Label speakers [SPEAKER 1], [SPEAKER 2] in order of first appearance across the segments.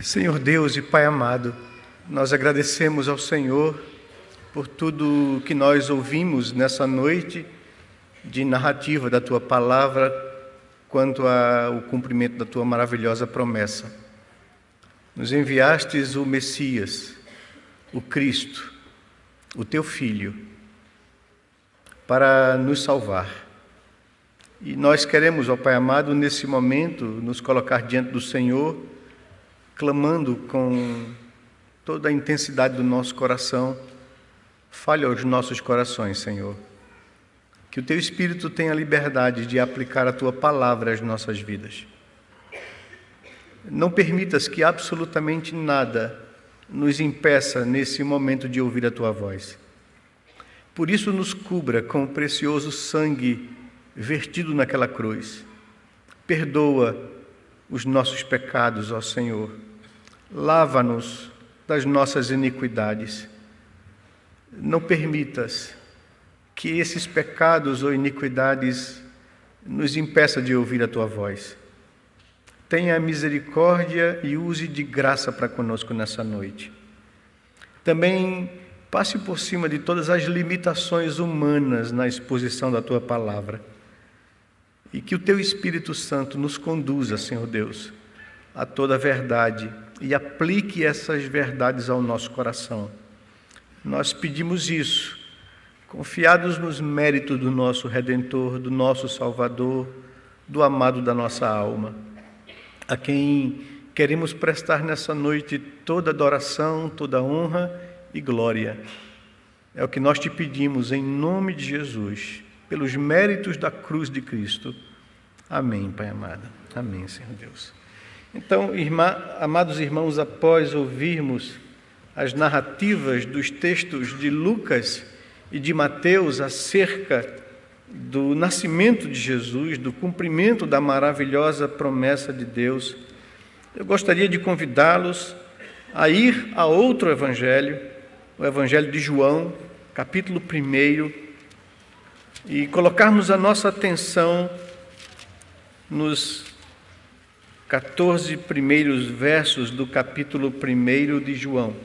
[SPEAKER 1] Senhor Deus e Pai amado, nós agradecemos ao Senhor por tudo que nós ouvimos nessa noite de narrativa da Tua Palavra quanto ao cumprimento da Tua maravilhosa promessa. Nos enviastes o Messias, o Cristo, o Teu Filho, para nos salvar. E nós queremos, ó Pai amado, nesse momento, nos colocar diante do Senhor, clamando com toda a intensidade do nosso coração. Fale aos nossos corações, Senhor. Que o Teu Espírito tenha liberdade de aplicar a Tua Palavra às nossas vidas. Não permitas que absolutamente nada nos impeça nesse momento de ouvir a Tua voz. Por isso nos cubra com o precioso sangue vertido naquela cruz. Perdoa os nossos pecados, ó Senhor. Lava-nos das nossas iniquidades. Não permitas que esses pecados ou iniquidades nos impeçam de ouvir a Tua voz. Tenha misericórdia e use de graça para conosco nessa noite. Também passe por cima de todas as limitações humanas na exposição da Tua Palavra. E que o Teu Espírito Santo nos conduza, Senhor Deus, a toda a verdade e aplique essas verdades ao nosso coração. Nós pedimos isso, confiados nos méritos do nosso Redentor, do nosso Salvador, do amado da nossa alma, a quem queremos prestar nessa noite toda adoração, toda honra e glória. É o que nós te pedimos em nome de Jesus, pelos méritos da cruz de Cristo. Amém, Pai amado. Amém, Senhor Deus. Então, amados irmãos, após ouvirmos as narrativas dos textos de Lucas e de Mateus acerca do nascimento de Jesus, do cumprimento da maravilhosa promessa de Deus, eu gostaria de convidá-los a ir a outro evangelho, o Evangelho de João, capítulo 1, e colocarmos a nossa atenção nos 14 primeiros versos do capítulo 1 de João.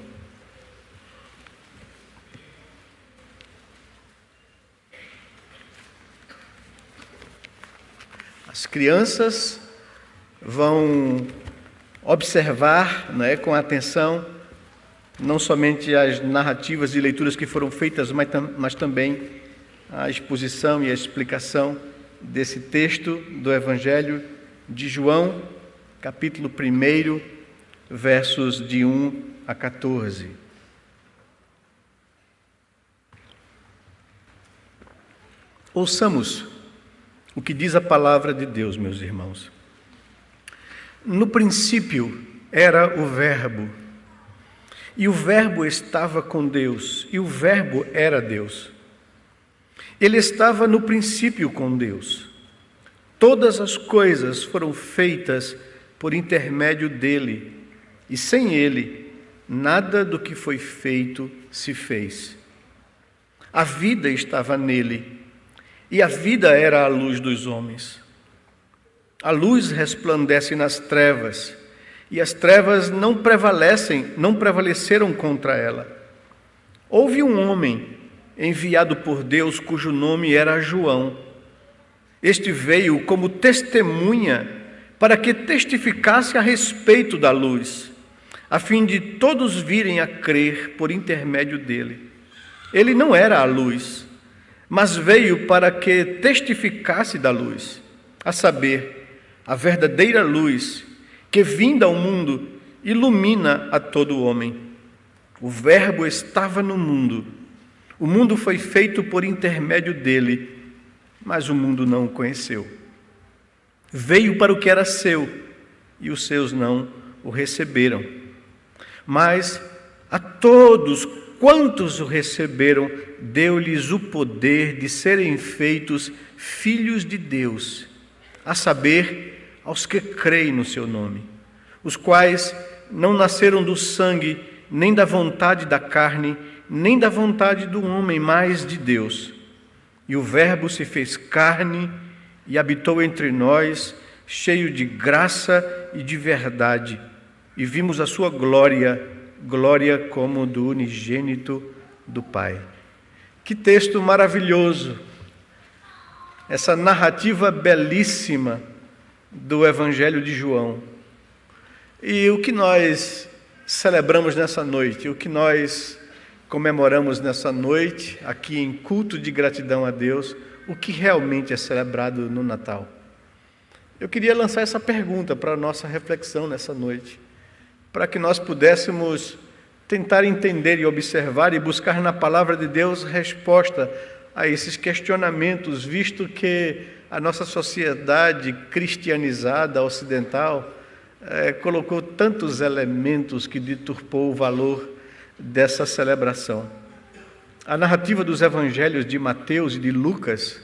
[SPEAKER 1] As crianças vão observar, com atenção, não somente as narrativas e leituras que foram feitas, mas também a exposição e a explicação desse texto do Evangelho de João, capítulo 1, versos de 1 a 14. Ouçamos o que diz a palavra de Deus, meus irmãos. No princípio era o Verbo, e o Verbo estava com Deus, e o Verbo era Deus. Ele estava no princípio com Deus. Todas as coisas foram feitas por intermédio dele, e sem ele, nada do que foi feito se fez. A vida estava nele, e a vida era a luz dos homens. A luz resplandece nas trevas, e as trevas não prevaleceram contra ela. Houve um homem enviado por Deus, cujo nome era João. Este veio como testemunha para que testificasse a respeito da luz, a fim de todos virem a crer por intermédio dele. Ele não era a luz, mas veio para que testificasse da luz, a saber, a verdadeira luz, que vinda ao mundo, ilumina a todo homem. O Verbo estava no mundo. O mundo foi feito por intermédio dele, mas o mundo não o conheceu. Veio para o que era seu, e os seus não o receberam. Mas a todos quantos o receberam, deu-lhes o poder de serem feitos filhos de Deus, a saber, aos que creem no seu nome, os quais não nasceram do sangue, nem da vontade da carne, nem da vontade do homem, mas de Deus. E o Verbo se fez carne e habitou entre nós, cheio de graça e de verdade. e vimos a sua glória, glória como do unigênito do Pai. Que texto maravilhoso! Essa narrativa belíssima do Evangelho de João. E o que nós celebramos nessa noite, o que nós comemoramos nessa noite, aqui em culto de gratidão a Deus, o que realmente é celebrado no Natal? Eu queria lançar essa pergunta para a nossa reflexão nessa noite, para que nós pudéssemos tentar entender e observar e buscar na palavra de Deus resposta a esses questionamentos, visto que a nossa sociedade cristianizada, ocidental, colocou tantos elementos que deturpou o valor dessa celebração. A narrativa dos evangelhos de Mateus e de Lucas,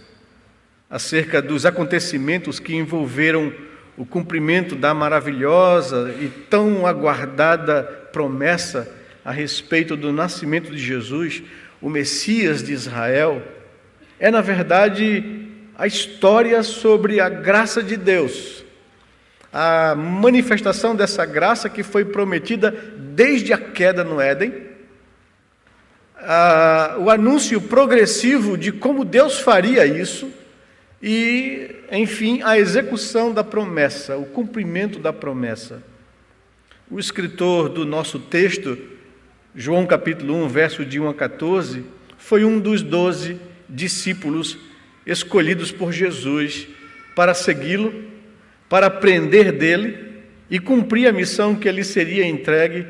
[SPEAKER 1] acerca dos acontecimentos que envolveram o cumprimento da maravilhosa e tão aguardada promessa a respeito do nascimento de Jesus, o Messias de Israel, é, na verdade, a história sobre a graça de Deus, a manifestação dessa graça que foi prometida desde a queda no Éden, o anúncio progressivo de como Deus faria isso e, enfim, a execução da promessa, o cumprimento da promessa. O escritor do nosso texto, João capítulo 1, verso de 1 a 14, foi um dos 12 discípulos escolhidos por Jesus para segui-lo, para aprender dele e cumprir a missão que lhe seria entregue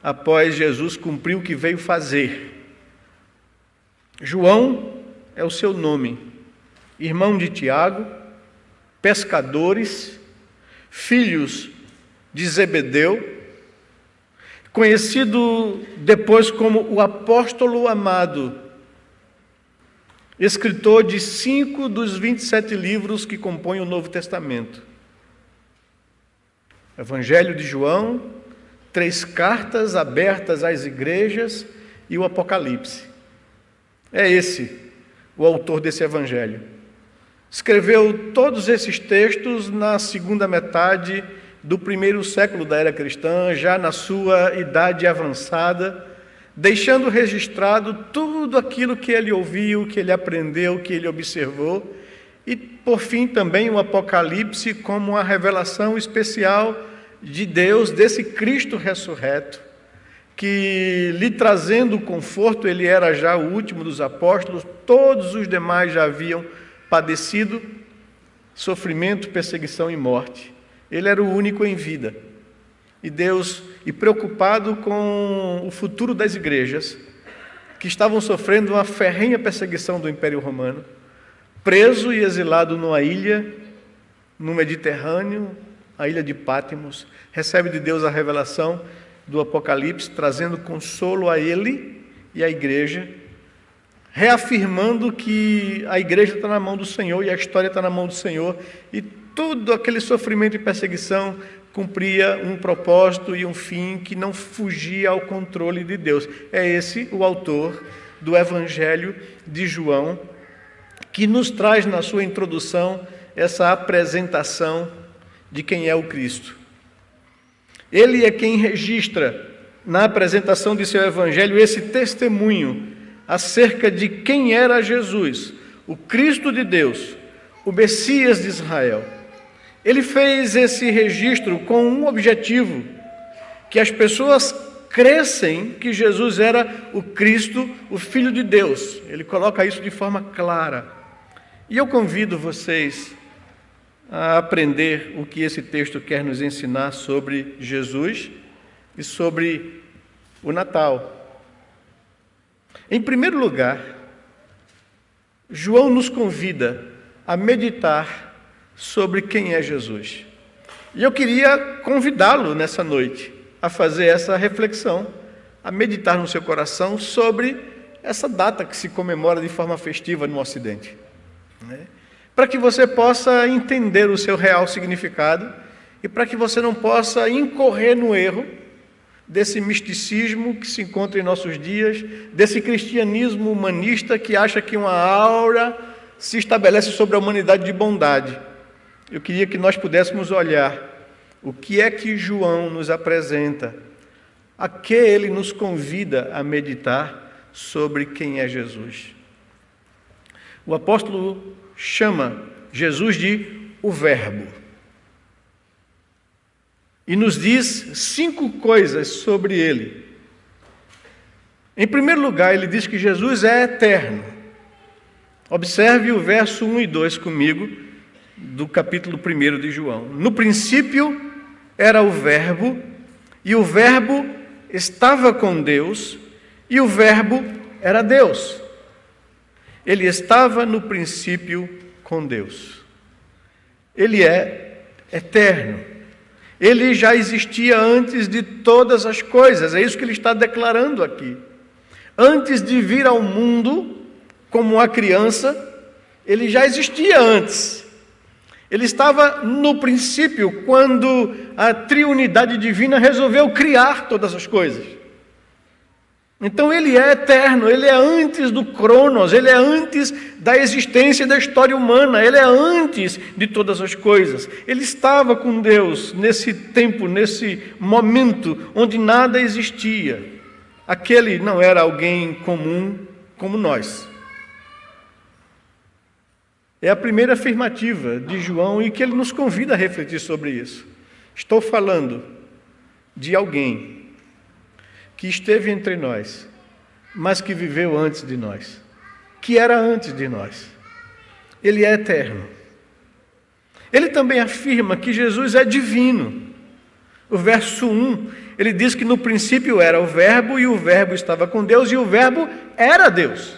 [SPEAKER 1] após Jesus cumprir o que veio fazer. João é o seu nome, irmão de Tiago, pescadores, filhos de Zebedeu, conhecido depois como o apóstolo amado, escritor de 5 dos 27 livros que compõem o Novo Testamento. Evangelho de João, 3 cartas abertas às igrejas e o Apocalipse. É esse o autor desse evangelho. Escreveu todos esses textos na segunda metade do primeiro século da era cristã, já na sua idade avançada, deixando registrado tudo aquilo que ele ouviu, que ele aprendeu, que ele observou, e, por fim, também o Apocalipse como uma revelação especial de Deus, desse Cristo ressurreto, que lhe trazendo conforto, ele era já o último dos apóstolos, todos os demais já haviam padecido sofrimento, perseguição e morte. Ele era o único em vida. E Deus, e preocupado com o futuro das igrejas, que estavam sofrendo uma ferrenha perseguição do Império Romano, preso e exilado numa ilha, no Mediterrâneo, a ilha de Pátimos, recebe de Deus a revelação do Apocalipse, trazendo consolo a ele e à igreja, reafirmando que a igreja está na mão do Senhor e a história está na mão do Senhor, e todo aquele sofrimento e perseguição cumpria um propósito e um fim que não fugia ao controle de Deus. É esse o autor do Evangelho de João, que nos traz na sua introdução essa apresentação de quem é o Cristo. Ele é quem registra na apresentação de seu Evangelho esse testemunho acerca de quem era Jesus, o Cristo de Deus, o Messias de Israel. Ele fez esse registro com um objetivo, que as pessoas crescem que Jesus era o Cristo, o Filho de Deus. Ele coloca isso de forma clara. E eu convido vocês a aprender o que esse texto quer nos ensinar sobre Jesus e sobre o Natal. Em primeiro lugar, João nos convida a meditar sobre quem é Jesus. E eu queria convidá-lo nessa noite a fazer essa reflexão, a meditar no seu coração sobre essa data que se comemora de forma festiva no Ocidente, para que você possa entender o seu real significado e para que você não possa incorrer no erro desse misticismo que se encontra em nossos dias, desse cristianismo humanista que acha que uma aura se estabelece sobre a humanidade de bondade. Eu queria que nós pudéssemos olhar O que é que João nos apresenta? A que ele nos convida a meditar sobre quem é Jesus? O apóstolo chama Jesus de o Verbo. E nos diz 5 coisas sobre ele. Em primeiro lugar, ele diz que Jesus é eterno. Observe o verso 1 e 2 comigo, do capítulo 1 de João. No princípio era o Verbo, e o Verbo estava com Deus, e o Verbo era Deus. Ele estava no princípio com Deus. Ele é eterno. Ele já existia antes de todas as coisas. É isso que ele está declarando aqui. Antes de vir ao mundo como uma criança, ele já existia antes. Ele estava no princípio, quando a triunidade divina resolveu criar todas as coisas. Então ele é eterno, ele é antes do Cronos, ele é antes da existência da história humana, ele é antes de todas as coisas. Ele estava com Deus nesse tempo, nesse momento onde nada existia. Aquele não era alguém comum como nós. É a primeira afirmativa de João e que ele nos convida a refletir sobre isso. Estou falando de alguém que esteve entre nós, mas que viveu antes de nós, que era antes de nós. Ele é eterno. Ele também afirma que Jesus é divino. O verso 1, ele diz que no princípio era o Verbo, e o Verbo estava com Deus, e o Verbo era Deus.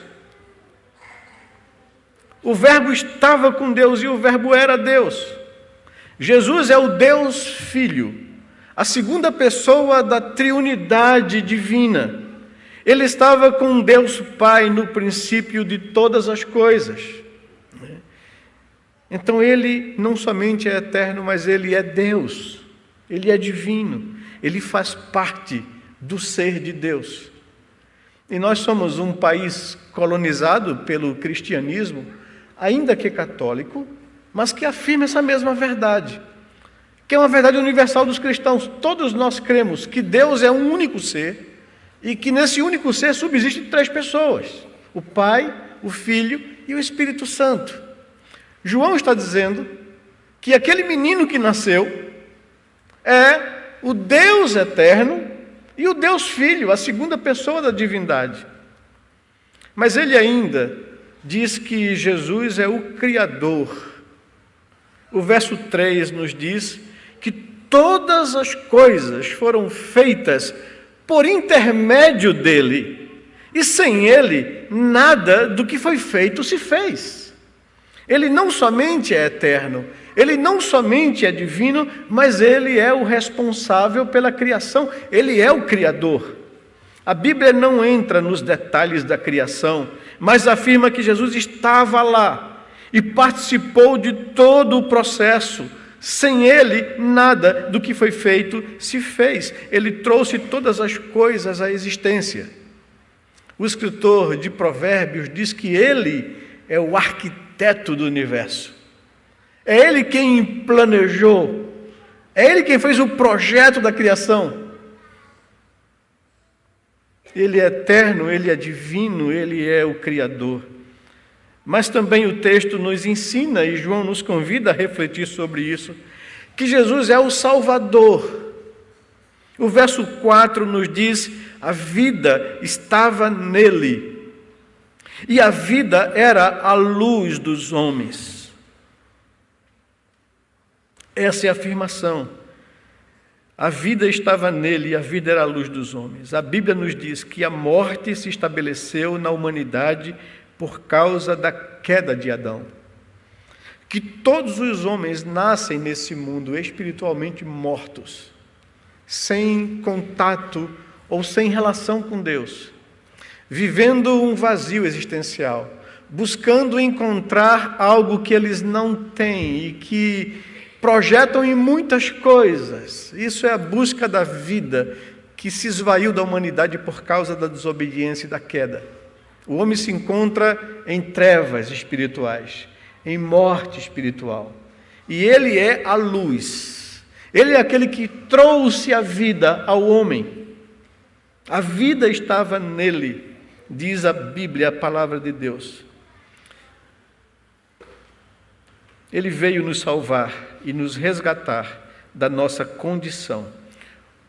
[SPEAKER 1] O Verbo estava com Deus, e o Verbo era Deus. Jesus é o Deus Filho, a segunda pessoa da triunidade divina. Ele estava com Deus Pai no princípio de todas as coisas. Então ele não somente é eterno, mas ele é Deus. Ele é divino. Ele faz parte do ser de Deus. E nós somos um país colonizado pelo cristianismo, ainda que católico, mas que afirma essa mesma verdade, que é uma verdade universal dos cristãos. Todos nós cremos que Deus é um único ser e que nesse único ser subsistem 3 pessoas: o Pai, o Filho e o Espírito Santo. João está dizendo que aquele menino que nasceu é o Deus eterno e o Deus Filho, a segunda pessoa da divindade. Mas ele ainda diz que Jesus é o Criador. O verso 3 nos diz que todas as coisas foram feitas por intermédio dele, e sem ele, nada do que foi feito se fez. Ele não somente é eterno, ele não somente é divino, mas ele é o responsável pela criação, ele é o Criador. A Bíblia não entra nos detalhes da criação, mas afirma que Jesus estava lá e participou de todo o processo. Sem ele, nada do que foi feito se fez. Ele trouxe todas as coisas à existência. O escritor de Provérbios diz que ele é o arquiteto do universo. É ele quem planejou. É ele quem fez o projeto da criação. Ele é eterno, ele é divino, ele é o Criador. Mas também o texto nos ensina, e João nos convida a refletir sobre isso, que Jesus é o Salvador. O verso 4 nos diz: a vida estava nele, e a vida era a luz dos homens. Essa é a afirmação. A vida estava nele e a vida era a luz dos homens. A Bíblia nos diz que a morte se estabeleceu na humanidade por causa da queda de Adão. Que todos os homens nascem nesse mundo espiritualmente mortos, sem contato ou sem relação com Deus, vivendo um vazio existencial, buscando encontrar algo que eles não têm e que projetam em muitas coisas. Isso é a busca da vida que se esvaiu da humanidade por causa da desobediência e da queda. O homem se encontra em trevas espirituais, em morte espiritual. E ele é a luz. Ele é aquele que trouxe a vida ao homem. A vida estava nele, diz a Bíblia, a palavra de Deus. Ele veio nos salvar e nos resgatar da nossa condição.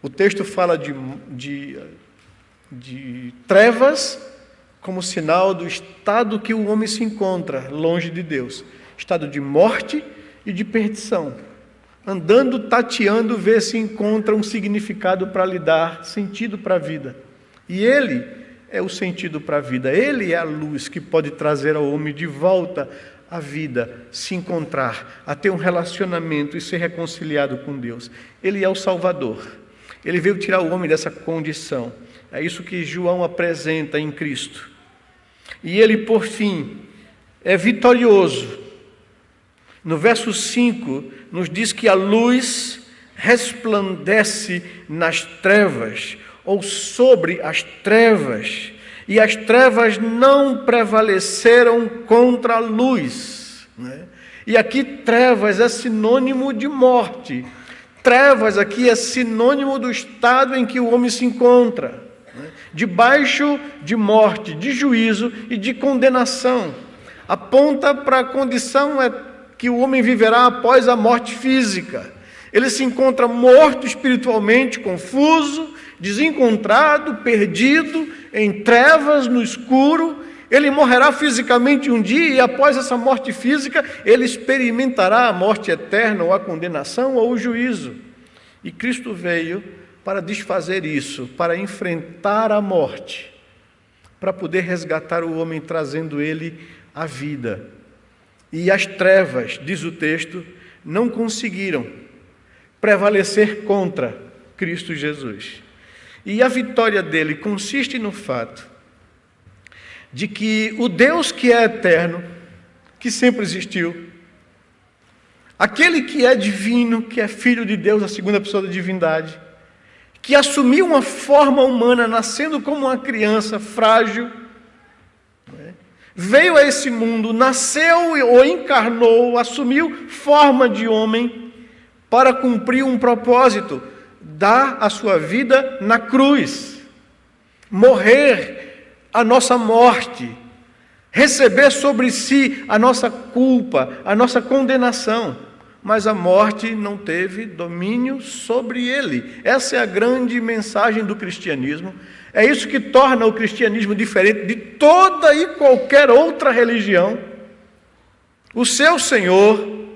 [SPEAKER 1] O texto fala de trevas como sinal do estado que o homem se encontra longe de Deus. Estado de morte e de perdição. Andando, tateando, vê se encontra um significado para lhe dar sentido para a vida. E Ele é o sentido para a vida. Ele é a luz que pode trazer ao homem de volta à vida, se encontrar, a ter um relacionamento e ser reconciliado com Deus. Ele é o Salvador. Ele veio tirar o homem dessa condição. É isso que João apresenta em Cristo. E ele, por fim, é vitorioso. No verso 5, nos diz que a luz resplandece nas trevas, ou sobre as trevas, e as trevas não prevaleceram contra a luz. E aqui trevas é sinônimo de morte. Trevas aqui é sinônimo do estado em que o homem se encontra, debaixo de morte, de juízo e de condenação. Aponta para a condição que o homem viverá após a morte física. Ele se encontra morto espiritualmente, confuso, desencontrado, perdido, em trevas, no escuro. Ele morrerá fisicamente um dia e após essa morte física, ele experimentará a morte eterna, ou a condenação, ou o juízo. E Cristo veio para desfazer isso, para enfrentar a morte, para poder resgatar o homem, trazendo ele à vida. E as trevas, diz o texto, não conseguiram prevalecer contra Cristo Jesus. E a vitória dele consiste no fato de que o Deus que é eterno, que sempre existiu, aquele que é divino, que é Filho de Deus, a segunda pessoa da divindade, que assumiu uma forma humana, nascendo como uma criança frágil, veio a esse mundo, nasceu ou encarnou, assumiu forma de homem para cumprir um propósito, dar a sua vida na cruz, morrer a nossa morte, receber sobre si a nossa culpa, a nossa condenação, mas a morte não teve domínio sobre ele. Essa é a grande mensagem do cristianismo. É isso que torna o cristianismo diferente de toda e qualquer outra religião. O seu Senhor,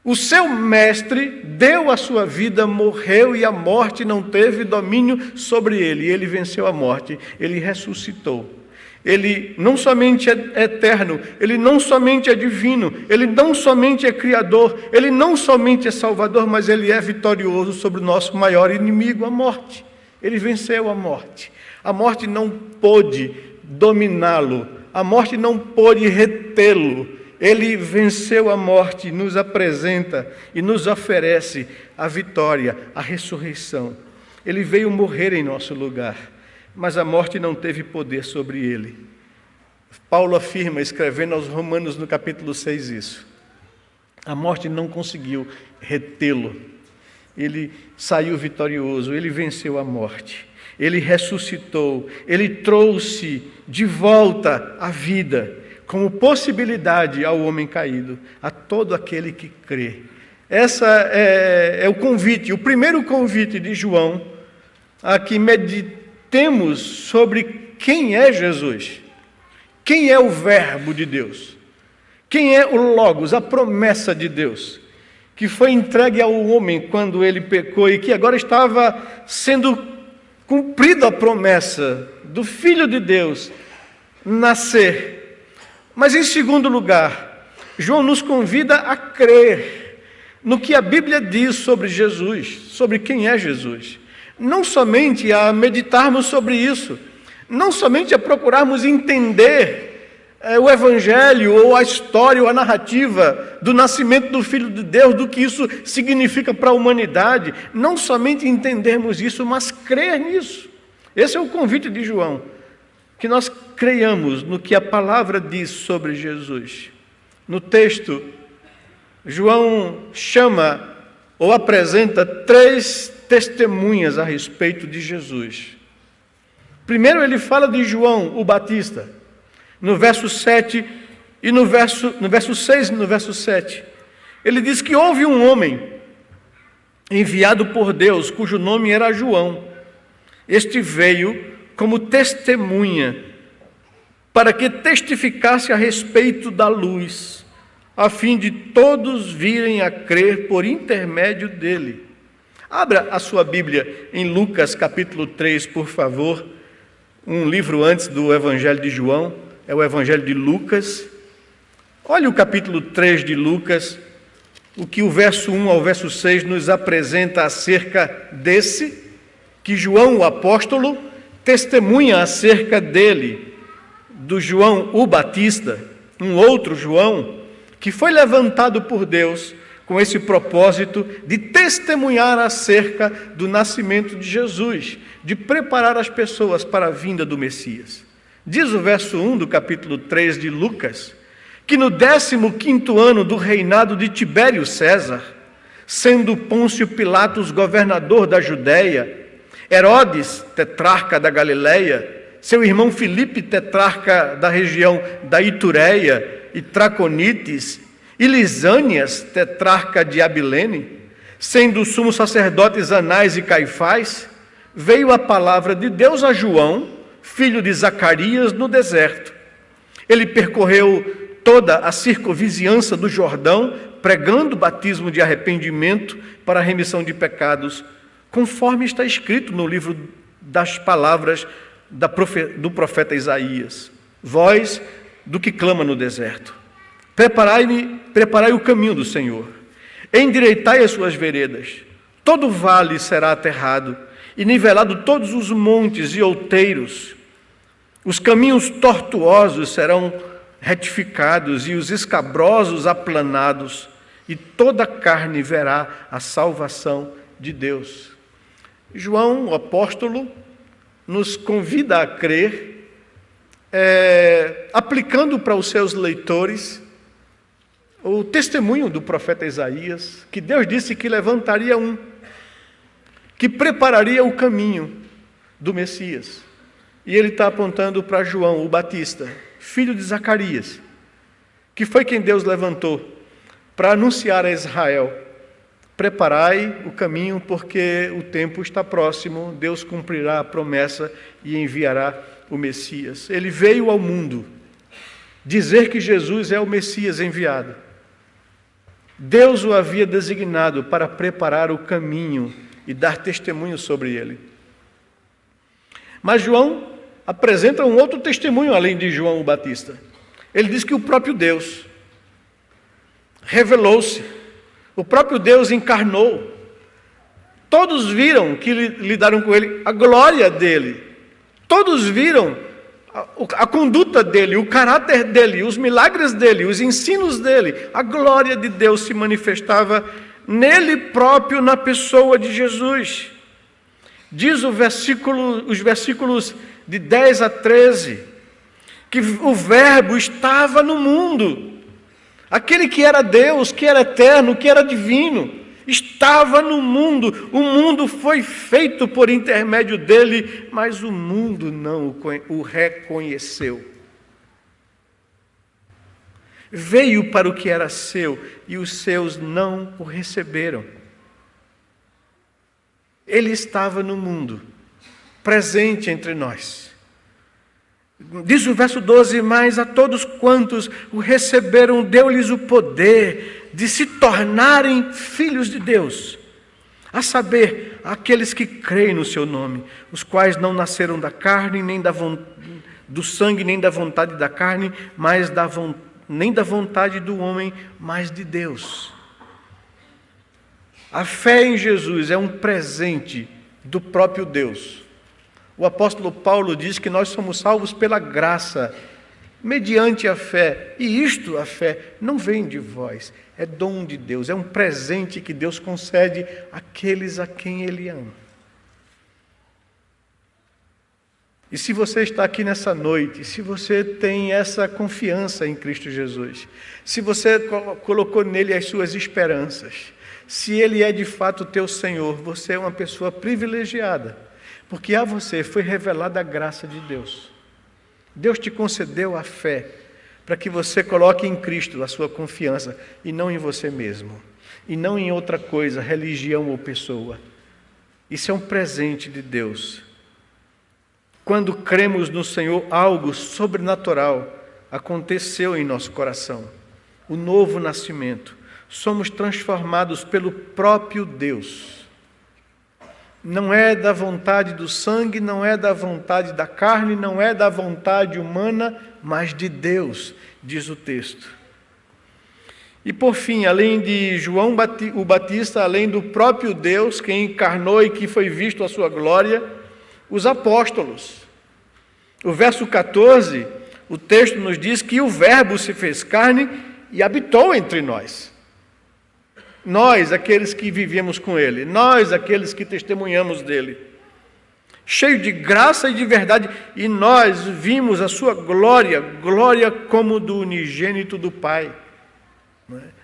[SPEAKER 1] o seu mestre, deu a sua vida, morreu e a morte não teve domínio sobre ele. Ele venceu a morte, ele ressuscitou. Ele não somente é eterno, ele não somente é divino, ele não somente é criador, ele não somente é salvador, mas ele é vitorioso sobre o nosso maior inimigo, a morte. Ele venceu a morte. A morte não pôde dominá-lo, a morte não pôde retê-lo. Ele venceu a morte, nos apresenta e nos oferece a vitória, a ressurreição. Ele veio morrer em nosso lugar, mas a morte não teve poder sobre ele. Paulo afirma, escrevendo aos Romanos no capítulo 6 isso. A morte não conseguiu retê-lo. Ele saiu vitorioso, ele venceu a morte. Ele ressuscitou, ele trouxe de volta a vida, como possibilidade ao homem caído, a todo aquele que crê. Essa é o convite, o primeiro convite de João, a que meditemos sobre quem é Jesus, quem é o Verbo de Deus, quem é o Logos, a promessa de Deus, que foi entregue ao homem quando ele pecou e que agora estava sendo cumprida a promessa do Filho de Deus nascer. Mas, em segundo lugar, João nos convida a crer no que a Bíblia diz sobre Jesus, sobre quem é Jesus. Não somente a meditarmos sobre isso, não somente a procurarmos entender o Evangelho, ou a história, ou a narrativa do nascimento do Filho de Deus, do que isso significa para a humanidade, não somente entendermos isso, mas crer nisso. Esse é o convite de João, que nós creiamos no que a palavra diz sobre Jesus. No texto, João chama ou apresenta 3 testemunhas a respeito de Jesus. Primeiro ele fala de João, o Batista, no verso 7 e no verso 6 e no verso 7. Ele diz que houve um homem enviado por Deus, cujo nome era João. Este veio como testemunha, para que testificasse a respeito da luz, a fim de todos virem a crer por intermédio dele. Abra a sua Bíblia em Lucas capítulo 3, por favor, um livro antes do Evangelho de João, é o Evangelho de Lucas. Olha o capítulo 3 de Lucas, o que o verso 1 ao verso 6 nos apresenta acerca desse, que João, o apóstolo, testemunha acerca dele, do João o Batista, um outro João, que foi levantado por Deus com esse propósito de testemunhar acerca do nascimento de Jesus, de preparar as pessoas para a vinda do Messias. Diz o verso 1 do capítulo 3 de Lucas, que no 15º ano do reinado de Tibério César, sendo Pôncio Pilatos governador da Judéia, Herodes, tetrarca da Galileia, seu irmão Filipe, tetrarca da região da Itureia e Traconites, e Lisânias, tetrarca de Abilene, sendo sumos sacerdotes Anás e Caifás, veio a palavra de Deus a João, filho de Zacarias, no deserto. Ele percorreu toda a circunvizinhança do Jordão, pregando o batismo de arrependimento para a remissão de pecados, conforme está escrito no livro das palavras do profeta Isaías. Voz do que clama no deserto: preparai o caminho do Senhor, endireitai as suas veredas. Todo vale será aterrado, e nivelado todos os montes e outeiros. Os caminhos tortuosos serão retificados, e os escabrosos aplanados, e toda carne verá a salvação de Deus. João, o apóstolo, nos convida a crer, aplicando para os seus leitores o testemunho do profeta Isaías, que Deus disse que levantaria um, que prepararia o caminho do Messias. E ele está apontando para João, o Batista, filho de Zacarias, que foi quem Deus levantou para anunciar a Israel: preparai o caminho, porque o tempo está próximo, Deus cumprirá a promessa e enviará o Messias. Ele veio ao mundo dizer que Jesus é o Messias enviado. Deus o havia designado para preparar o caminho e dar testemunho sobre ele. Mas João apresenta um outro testemunho além de João o Batista. Ele diz que o próprio Deus revelou-se, o próprio Deus encarnou. Todos viram que lidaram com ele a glória dele. Todos viram a conduta dele, o caráter dele, os milagres dele, os ensinos dele. A glória de Deus se manifestava nele próprio, na pessoa de Jesus. Diz os versículos de 10 a 13, que o Verbo estava no mundo. Aquele que era Deus, que era eterno, que era divino, estava no mundo. O mundo foi feito por intermédio dele, mas o mundo não o reconheceu. Veio para o que era seu, e os seus não o receberam. Ele estava no mundo, presente entre nós. Diz o verso 12: mas a todos quantos o receberam, deu-lhes o poder de se tornarem filhos de Deus, a saber, aqueles que creem no seu nome, os quais não nasceram da carne, nem do sangue, nem da vontade da carne, nem da vontade do homem, mas de Deus. A fé em Jesus é um presente do próprio Deus. O apóstolo Paulo diz que nós somos salvos pela graça, mediante a fé. E isto, a fé, não vem de vós, é dom de Deus, é um presente que Deus concede àqueles a quem Ele ama. E se você está aqui nessa noite, se você tem essa confiança em Cristo Jesus, se você colocou nele as suas esperanças, se Ele é de fato teu Senhor, você é uma pessoa privilegiada, porque a você foi revelada a graça de Deus. Deus te concedeu a fé para que você coloque em Cristo a sua confiança e não em você mesmo, e não em outra coisa, religião ou pessoa. Isso é um presente de Deus. Quando cremos no Senhor, algo sobrenatural aconteceu em nosso coração. O novo nascimento. Somos transformados pelo próprio Deus. Não é da vontade do sangue, não é da vontade da carne, não é da vontade humana, mas de Deus, diz o texto. E por fim, além de João o Batista, além do próprio Deus, que encarnou e que foi visto a sua glória, os apóstolos. O verso 14, o texto nos diz que o Verbo se fez carne e habitou entre nós. Nós, aqueles que vivemos com Ele, nós, aqueles que testemunhamos dEle, cheio de graça e de verdade, e nós vimos a sua glória, glória como do unigênito do Pai.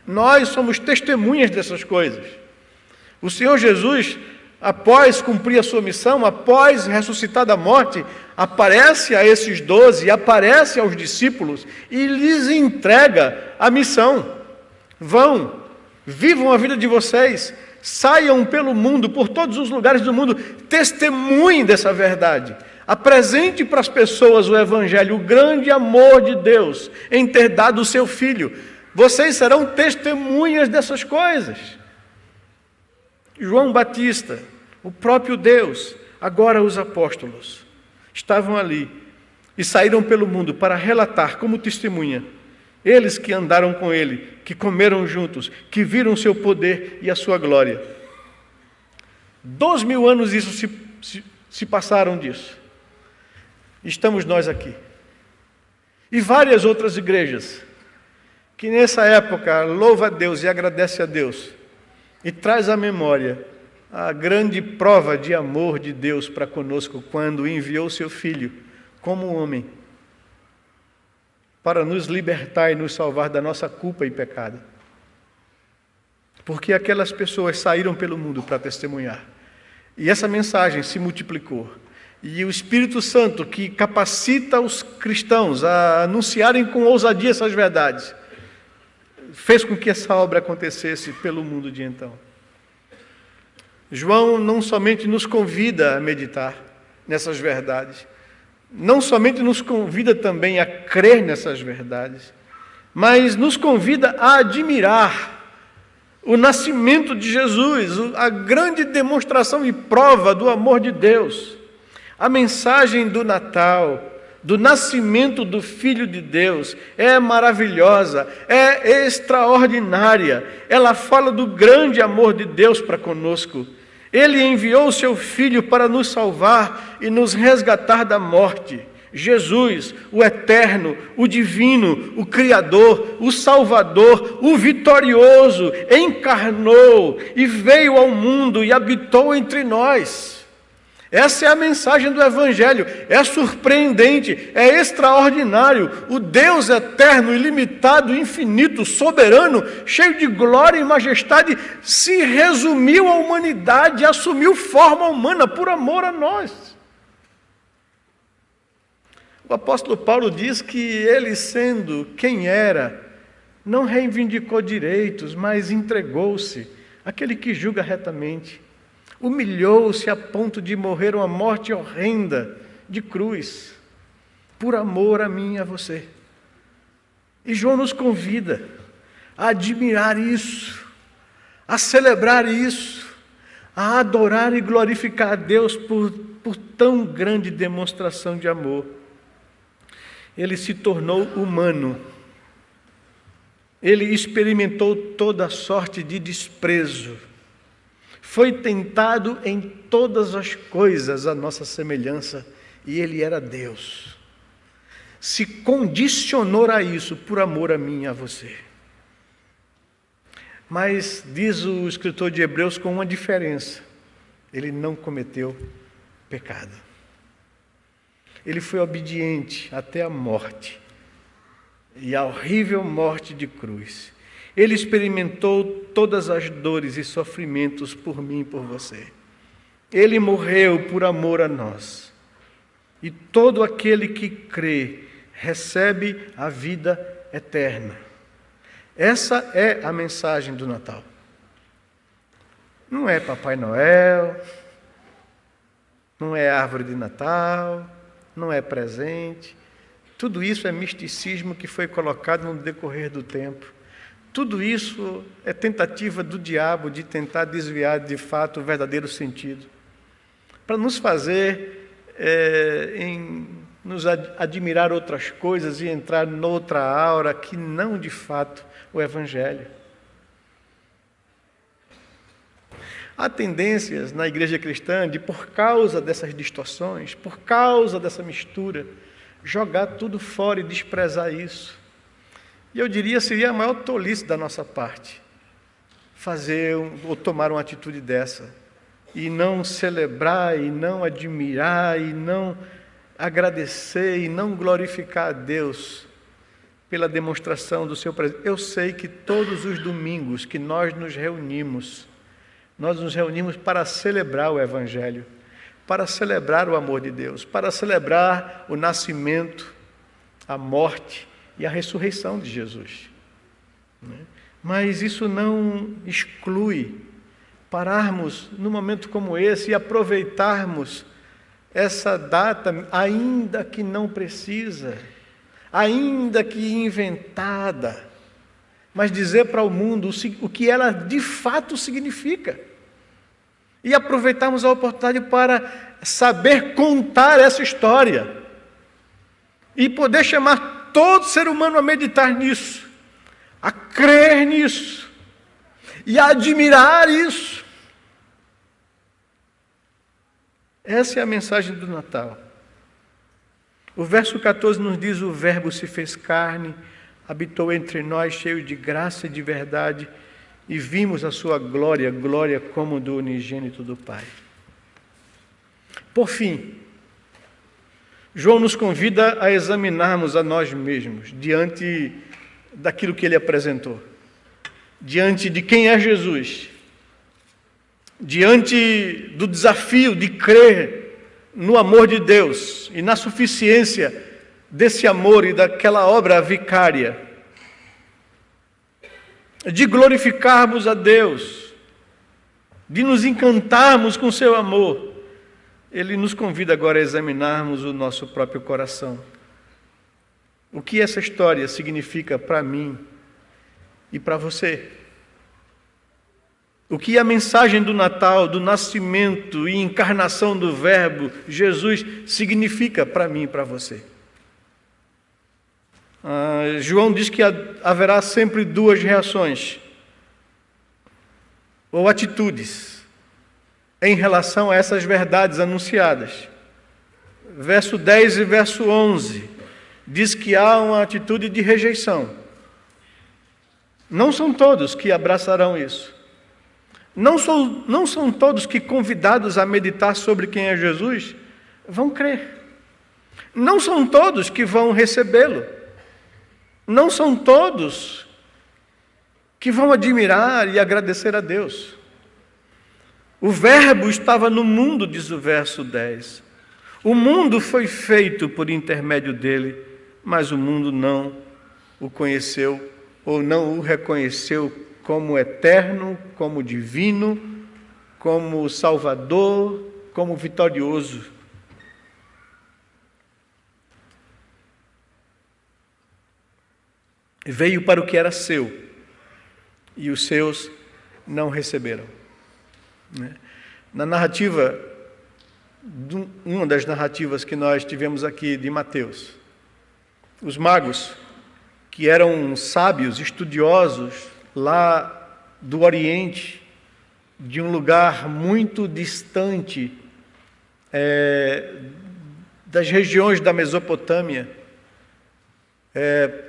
[SPEAKER 1] Nós somos testemunhas dessas coisas. O Senhor Jesus, após cumprir a sua missão, após ressuscitar da morte, aparece a esses 12, aparece aos discípulos e lhes entrega a missão. Vão, vivam a vida de vocês, saiam pelo mundo, por todos os lugares do mundo, testemunhem dessa verdade. Apresente para as pessoas o Evangelho, o grande amor de Deus em ter dado o seu Filho. Vocês serão testemunhas dessas coisas. João Batista, o próprio Deus, agora os apóstolos, estavam ali e saíram pelo mundo para relatar como testemunha. Eles que andaram com Ele, que comeram juntos, que viram o seu poder e a sua glória. 2000 anos isso se passaram disso. Estamos nós aqui. E várias outras igrejas que nessa época louva a Deus e agradece a Deus e traz à memória a grande prova de amor de Deus para conosco quando enviou seu Filho como homem para nos libertar e nos salvar da nossa culpa e pecado. Porque aquelas pessoas saíram pelo mundo para testemunhar. E essa mensagem se multiplicou. E o Espírito Santo, que capacita os cristãos a anunciarem com ousadia essas verdades, fez com que essa obra acontecesse pelo mundo de então. João não somente nos convida a meditar nessas verdades, não somente nos convida também a crer nessas verdades, mas nos convida a admirar o nascimento de Jesus, a grande demonstração e prova do amor de Deus. A mensagem do Natal, do nascimento do Filho de Deus, é maravilhosa, é extraordinária. Ela fala do grande amor de Deus para conosco. Ele enviou o seu Filho para nos salvar e nos resgatar da morte. Jesus, o eterno, o divino, o Criador, o Salvador, o vitorioso, encarnou e veio ao mundo e habitou entre nós. Essa é a mensagem do Evangelho. É surpreendente, é extraordinário. O Deus eterno, ilimitado, infinito, soberano, cheio de glória e majestade, se resumiu à humanidade, assumiu forma humana por amor a nós. O apóstolo Paulo diz que ele, sendo quem era, não reivindicou direitos, mas entregou-se àquele que julga retamente. Humilhou-se a ponto de morrer uma morte horrenda de cruz, por amor a mim e a você. E João nos convida a admirar isso, a celebrar isso, a adorar e glorificar a Deus por tão grande demonstração de amor. Ele se tornou humano. Ele experimentou toda sorte de desprezo. Foi tentado em todas as coisas à nossa semelhança, e Ele era Deus. Se condicionou a isso por amor a mim e a você. Mas, diz o escritor de Hebreus, com uma diferença: Ele não cometeu pecado. Ele foi obediente até a morte, e a horrível morte de cruz. Ele experimentou todas as dores e sofrimentos por mim e por você. Ele morreu por amor a nós. E todo aquele que crê recebe a vida eterna. Essa é a mensagem do Natal. Não é Papai Noel, não é árvore de Natal, não é presente. Tudo isso é misticismo que foi colocado no decorrer do tempo. Tudo isso é tentativa do diabo de tentar desviar de fato o verdadeiro sentido, para nos fazer nos admirar outras coisas e entrar noutra aura que não de fato o Evangelho. Há tendências na igreja cristã de, por causa dessas distorções, por causa dessa mistura, jogar tudo fora e desprezar isso. E eu diria, seria a maior tolice da nossa parte fazer ou tomar uma atitude dessa, e não celebrar, e não admirar, e não agradecer, e não glorificar a Deus pela demonstração do seu presente. Eu sei que todos os domingos que nós nos reunimos para celebrar o Evangelho, para celebrar o amor de Deus, para celebrar o nascimento, a morte e a ressurreição de Jesus. Mas isso não exclui pararmos num momento como esse e aproveitarmos essa data, ainda que não precisa, ainda que inventada, mas dizer para o mundo o que ela de fato significa. E aproveitarmos a oportunidade para saber contar essa história e poder chamar todo ser humano a meditar nisso, a crer nisso e a admirar isso. Essa é a mensagem do Natal. O verso 14 nos diz: o Verbo se fez carne, habitou entre nós, cheio de graça e de verdade, e vimos a sua glória, glória como do unigênito do Pai. Por fim, João nos convida a examinarmos a nós mesmos diante daquilo que ele apresentou, diante de quem é Jesus, diante do desafio de crer no amor de Deus e na suficiência desse amor e daquela obra vicária, de glorificarmos a Deus, de nos encantarmos com seu amor. Ele nos convida agora a examinarmos o nosso próprio coração. O que essa história significa para mim e para você? O que a mensagem do Natal, do nascimento e encarnação do Verbo, Jesus, significa para mim e para você? João diz que haverá sempre duas reações, ou atitudes, em relação a essas verdades anunciadas. Verso 10 e verso 11, diz que há uma atitude de rejeição. Não são todos que abraçarão isso. Não são todos que, convidados a meditar sobre quem é Jesus, vão crer. Não são todos que vão recebê-lo. Não são todos que vão admirar e agradecer a Deus. O Verbo estava no mundo, diz o verso 10. O mundo foi feito por intermédio dele, mas o mundo não o conheceu ou não o reconheceu como eterno, como divino, como Salvador, como vitorioso. Veio para o que era seu, e os seus não receberam. Na narrativa, uma das narrativas que nós tivemos aqui de Mateus, os magos, que eram sábios, estudiosos, lá do Oriente, de um lugar muito distante das regiões da Mesopotâmia,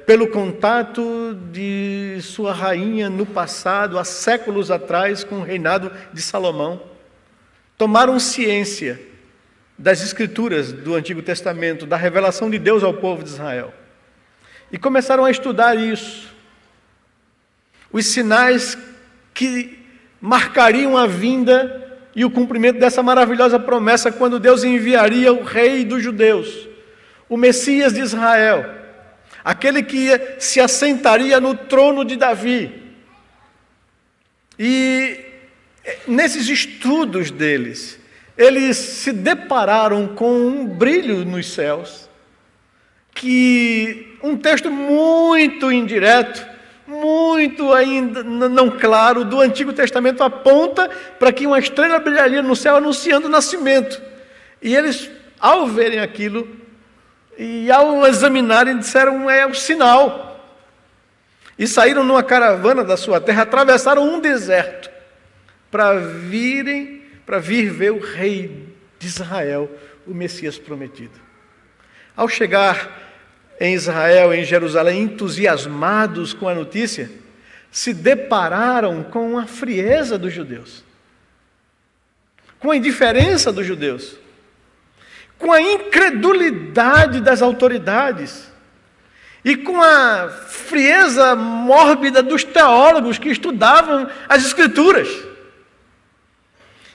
[SPEAKER 1] pelo contato de sua rainha no passado, há séculos atrás, com o reinado de Salomão, tomaram ciência das Escrituras do Antigo Testamento, da revelação de Deus ao povo de Israel, e começaram a estudar isso. os sinais que marcariam a vinda e o cumprimento dessa maravilhosa promessa quando Deus enviaria o rei dos judeus, o Messias de Israel, aquele que se assentaria no trono de Davi. E nesses estudos deles, eles se depararam com um brilho nos céus, que um texto muito indireto, muito ainda não claro, do Antigo Testamento aponta para que uma estrela brilharia no céu anunciando o nascimento. E eles, ao verem aquilo, e ao examinarem, disseram, é o sinal. E saíram numa caravana da sua terra, atravessaram um deserto, para vir ver o rei de Israel, o Messias prometido. Ao chegar em Israel, em Jerusalém, entusiasmados com a notícia, se depararam com a frieza dos judeus, com a indiferença dos judeus, com a incredulidade das autoridades e com a frieza mórbida dos teólogos que estudavam as Escrituras.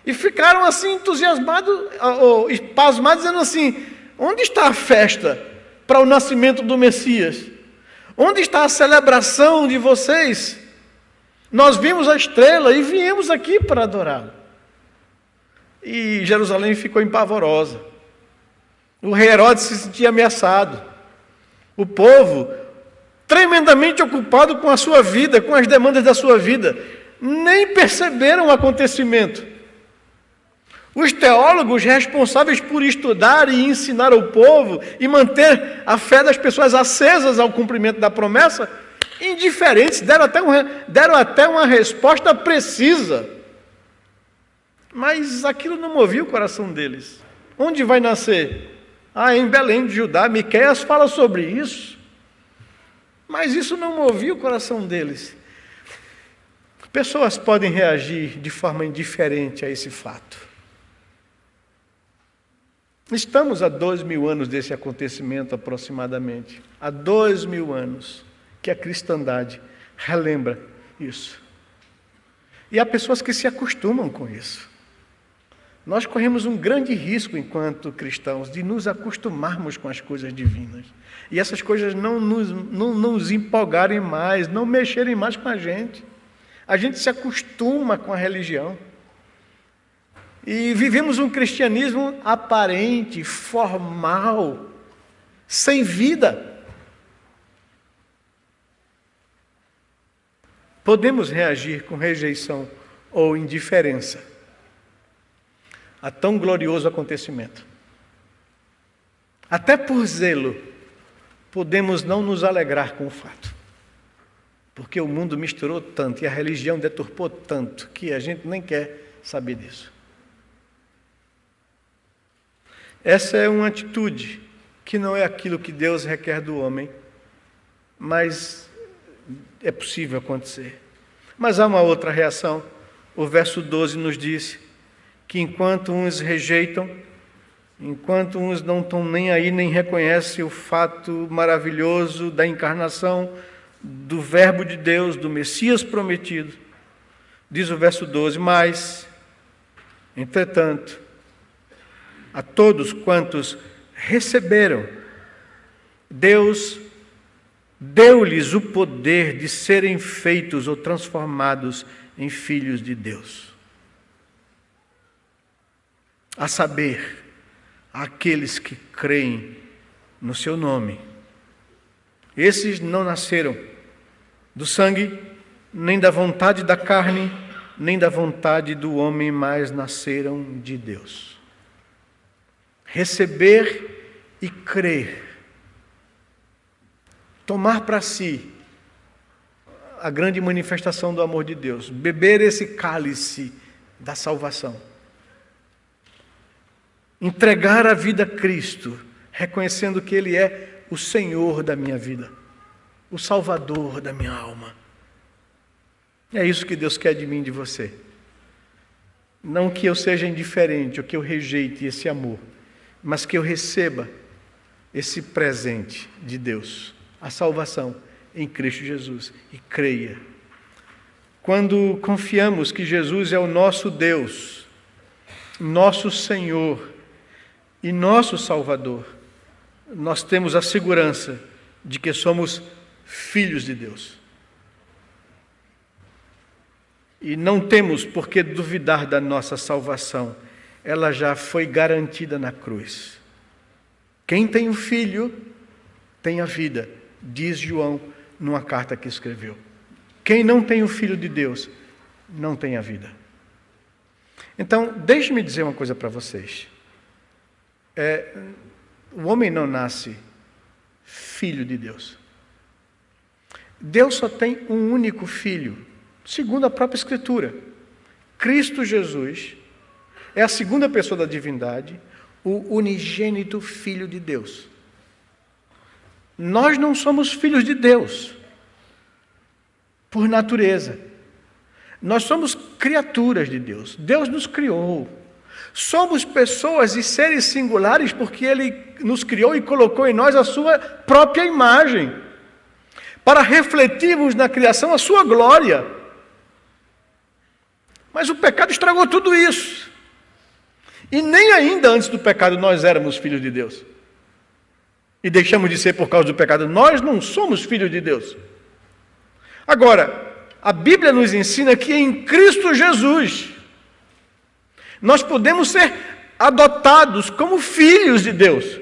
[SPEAKER 1] E ficaram assim entusiasmados, ou pasmados, dizendo assim, onde está a festa para o nascimento do Messias? Onde está a celebração de vocês? Nós vimos a estrela e viemos aqui para adorá-lo. E Jerusalém ficou empavorosa. O rei Herodes se sentia ameaçado. O povo, tremendamente ocupado com a sua vida, com as demandas da sua vida, nem perceberam o acontecimento. Os teólogos responsáveis por estudar e ensinar ao povo e manter a fé das pessoas acesas ao cumprimento da promessa, indiferentes, deram até uma resposta precisa. Mas aquilo não movia o coração deles. Onde vai nascer? Em Belém de Judá. Miqueias fala sobre isso. Mas isso não movia o coração deles. Pessoas podem reagir de forma indiferente a esse fato. Estamos há 2000 anos desse acontecimento aproximadamente. Há 2000 anos que a cristandade relembra isso. E há pessoas que se acostumam com isso. Nós corremos um grande risco, enquanto cristãos, de nos acostumarmos com as coisas divinas. E essas coisas não nos empolgarem mais, não mexerem mais com a gente. A gente se acostuma com a religião. E vivemos um cristianismo aparente, formal, sem vida. Podemos reagir com rejeição ou indiferença a tão glorioso acontecimento. Até por zelo, podemos não nos alegrar com o fato. Porque o mundo misturou tanto e a religião deturpou tanto que a gente nem quer saber disso. Essa é uma atitude que não é aquilo que Deus requer do homem, mas é possível acontecer. Mas há uma outra reação. O verso 12 nos diz que enquanto uns rejeitam, enquanto uns não estão nem aí, nem reconhecem o fato maravilhoso da encarnação do Verbo de Deus, do Messias prometido, diz o verso 12, mas, entretanto, a todos quantos receberam, Deus deu-lhes o poder de serem feitos ou transformados em filhos de Deus. A saber, aqueles que creem no seu nome. Esses não nasceram do sangue, nem da vontade da carne, nem da vontade do homem, mas nasceram de Deus. Receber e crer. Tomar para si a grande manifestação do amor de Deus. Beber esse cálice da salvação. Entregar a vida a Cristo, reconhecendo que Ele é o Senhor da minha vida, o Salvador da minha alma. É isso que Deus quer de mim e de você. Não que eu seja indiferente ou que eu rejeite esse amor, mas que eu receba esse presente de Deus, a salvação em Cristo Jesus, e creia. quando confiamos que Jesus é o nosso Deus, nosso Senhor e nosso Salvador, nós temos a segurança de que somos filhos de Deus. E não temos por que duvidar da nossa salvação, ela já foi garantida na cruz. Quem tem o Filho tem a vida, diz João numa carta que escreveu. Quem não tem o Filho de Deus não tem a vida. Então, deixe-me dizer uma coisa para vocês. O homem não nasce filho de Deus. Deus só tem um único filho, segundo a própria Escritura. Cristo Jesus é a segunda pessoa da divindade, o unigênito Filho de Deus. Nós não somos filhos de Deus, por natureza. Nós somos criaturas de Deus. Deus nos criou. Somos pessoas e seres singulares porque Ele nos criou e colocou em nós a sua própria imagem, para refletirmos na criação a sua glória. Mas o pecado estragou tudo isso. E nem ainda antes do pecado nós éramos filhos de Deus. E deixamos de ser por causa do pecado. Nós não somos filhos de Deus. Agora, a Bíblia nos ensina que em Cristo Jesus nós podemos ser adotados como filhos de Deus.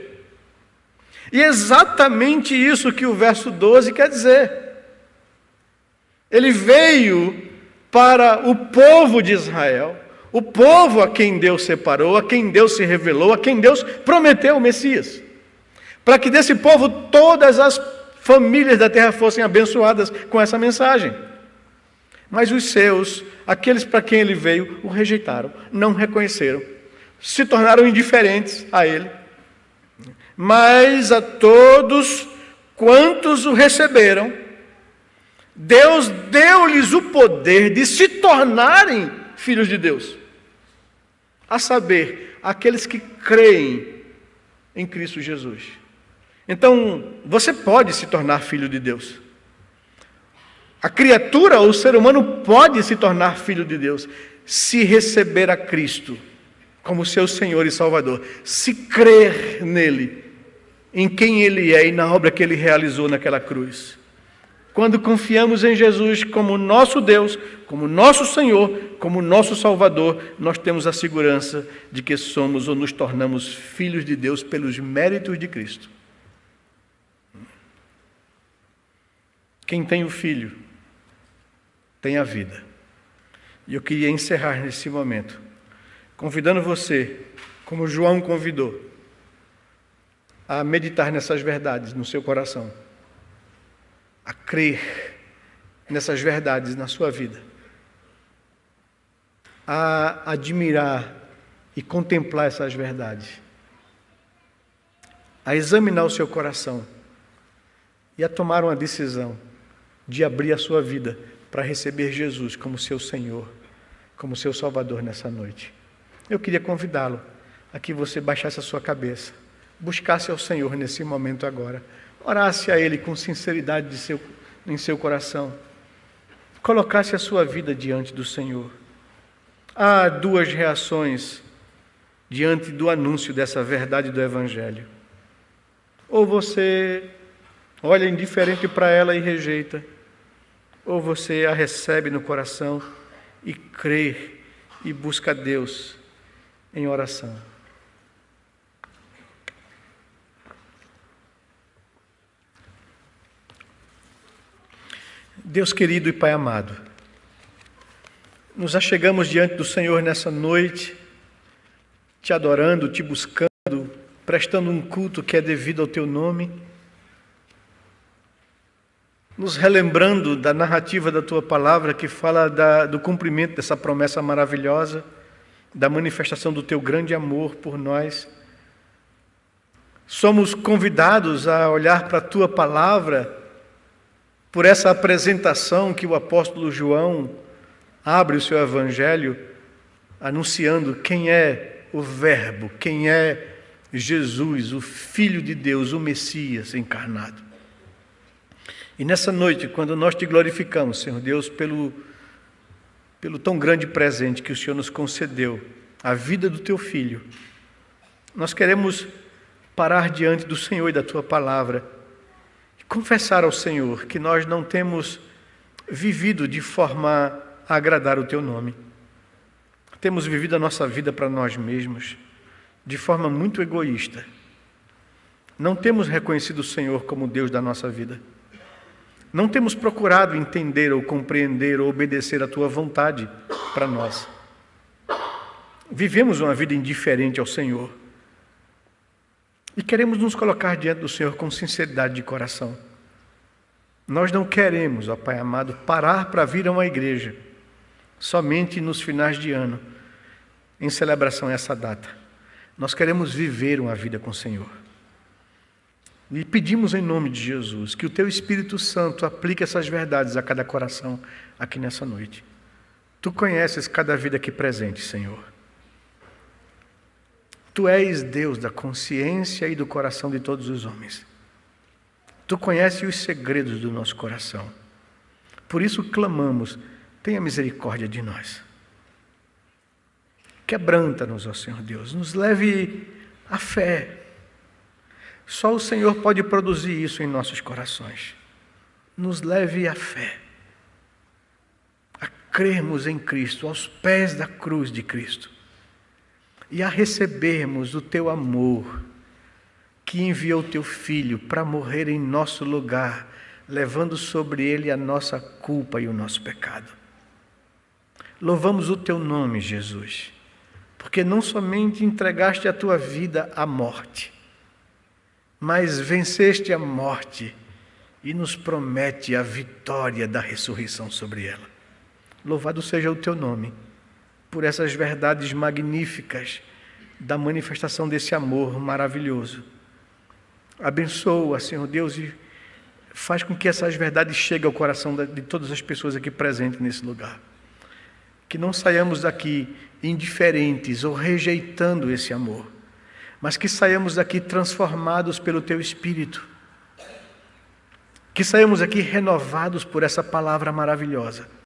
[SPEAKER 1] E é exatamente isso que o verso 12 quer dizer. Ele veio para o povo de Israel, o povo a quem Deus separou, a quem Deus se revelou, a quem Deus prometeu o Messias, para que desse povo todas as famílias da terra fossem abençoadas com essa mensagem. Mas os seus, aqueles para quem ele veio, o rejeitaram, não reconheceram, se tornaram indiferentes a ele. Mas a todos quantos o receberam, Deus deu-lhes o poder de se tornarem filhos de Deus, a saber, aqueles que creem em Cristo Jesus. Então, você pode se tornar filho de Deus. A criatura, o ser humano, pode se tornar filho de Deus se receber a Cristo como seu Senhor e Salvador, se crer nele, em quem Ele é e na obra que Ele realizou naquela cruz. Quando confiamos em Jesus como nosso Deus, como nosso Senhor, como nosso Salvador, nós temos a segurança de que somos ou nos tornamos filhos de Deus pelos méritos de Cristo. Quem tem o Filho tem a vida. E eu queria encerrar nesse momento, convidando você, como João convidou, a meditar nessas verdades no seu coração, a crer nessas verdades na sua vida, a admirar e contemplar essas verdades, a examinar o seu coração e a tomar uma decisão de abrir a sua vida para receber Jesus como seu Senhor, como seu Salvador nessa noite. Eu queria convidá-lo a que você baixasse a sua cabeça, buscasse ao Senhor nesse momento agora, orasse a Ele com sinceridade em seu coração, colocasse a sua vida diante do Senhor. Há duas reações diante do anúncio dessa verdade do Evangelho. Ou você olha indiferente para ela e rejeita, ou você a recebe no coração e crê e busca a Deus em oração. Deus querido e Pai amado, nos achegamos diante do Senhor nessa noite, te adorando, te buscando, prestando um culto que é devido ao Teu nome, nos relembrando da narrativa da Tua Palavra que fala do cumprimento dessa promessa maravilhosa, da manifestação do Teu grande amor por nós. Somos convidados a olhar para a Tua Palavra por essa apresentação que o apóstolo João abre o seu Evangelho, anunciando quem é o Verbo, quem é Jesus, o Filho de Deus, o Messias encarnado. E nessa noite, quando nós te glorificamos, Senhor Deus, pelo pelo tão grande presente que o Senhor nos concedeu, a vida do teu Filho. Nós queremos parar diante do Senhor e da tua palavra e confessar ao Senhor que nós não temos vivido de forma a agradar o teu nome. Temos vivido a nossa vida para nós mesmos, de forma muito egoísta. Não temos reconhecido o Senhor como Deus da nossa vida. Não temos procurado entender ou compreender ou obedecer a tua vontade para nós. Vivemos uma vida indiferente ao Senhor. E queremos nos colocar diante do Senhor com sinceridade de coração. Nós não queremos, ó Pai amado, parar para vir a uma igreja somente nos finais de ano, em celebração a essa data. Nós queremos viver uma vida com o Senhor. E pedimos em nome de Jesus que o teu Espírito Santo aplique essas verdades a cada coração aqui nessa noite. Tu conheces cada vida aqui presente, Senhor. Tu és Deus da consciência e do coração de todos os homens. Tu conheces os segredos do nosso coração. Por isso clamamos, tenha misericórdia de nós. Quebranta-nos, ó Senhor Deus, nos leve à fé. Só o Senhor pode produzir isso em nossos corações. Nos leve à fé, a crermos em Cristo, aos pés da cruz de Cristo, e a recebermos o teu amor, que enviou o teu Filho para morrer em nosso lugar, levando sobre ele a nossa culpa e o nosso pecado. Louvamos o teu nome, Jesus, porque não somente entregaste a tua vida à morte, mas venceste a morte e nos promete a vitória da ressurreição sobre ela. Louvado seja o teu nome, por essas verdades magníficas da manifestação desse amor maravilhoso. Abençoa, Senhor Deus, e faz com que essas verdades cheguem ao coração de todas as pessoas aqui presentes nesse lugar. Que não saiamos daqui indiferentes ou rejeitando esse amor, mas que saiamos daqui transformados pelo teu Espírito. Que saiamos aqui renovados por essa palavra maravilhosa.